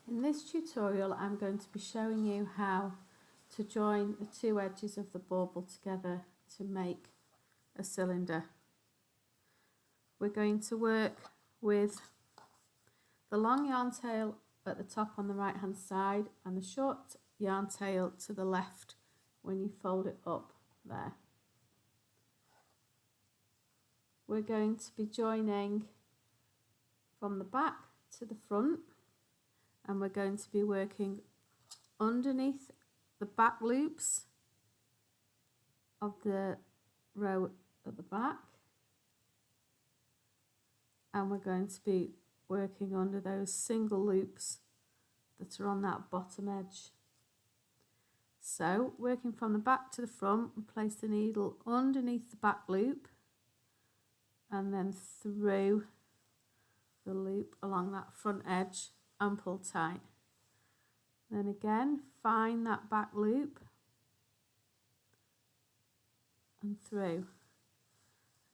In this tutorial I'm going to be showing you how to join the two edges of the bauble together to make a cylinder. We're going to work with the long yarn tail at the top on the right hand side and the short yarn tail to the left when you fold it up there. We're going to be joining from the back to the front, and we're going to be working underneath the back loops of the row at the back, and we're going to be working under those single loops that are on that bottom edge. So working from the back to the front, we place the needle underneath the back loop and then through the loop along that front edge and pull tight. Then again find that back loop and through.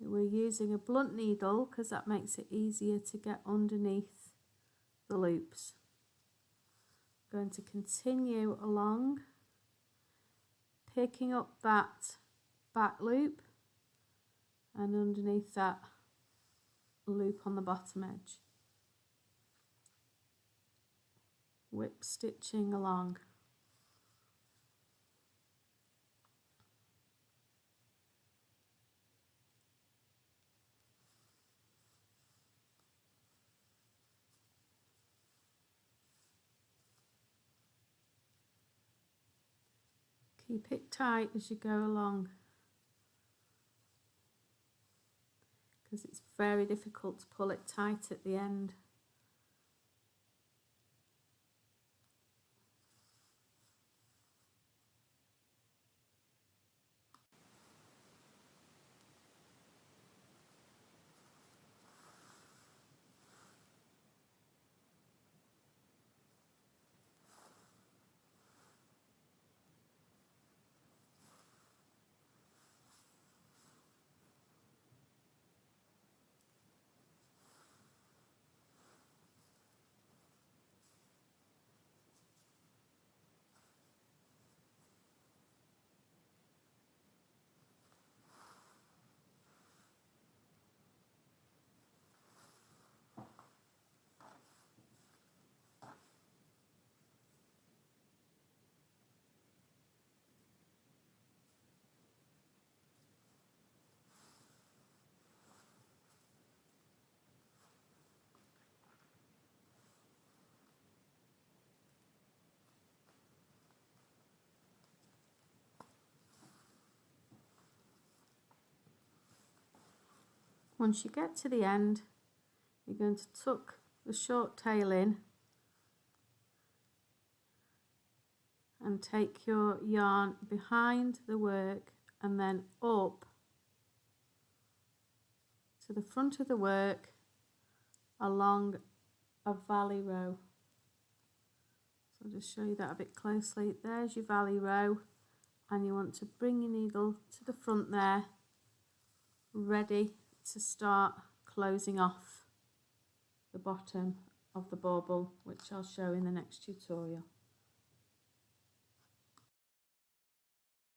We're using a blunt needle because that makes it easier to get underneath the loops. Going to continue along, picking up that back loop and underneath that loop on the bottom edge. Whip stitching along. Keep it tight as you go along, because it's very difficult to pull it tight at the end. Once you get to the end, you're going to tuck the short tail in and take your yarn behind the work and then up to the front of the work along a valley row. So I'll just show you that a bit closely. There's your valley row, and you want to bring your needle to the front there, ready to start closing off the bottom of the bauble, which I'll show in the next tutorial.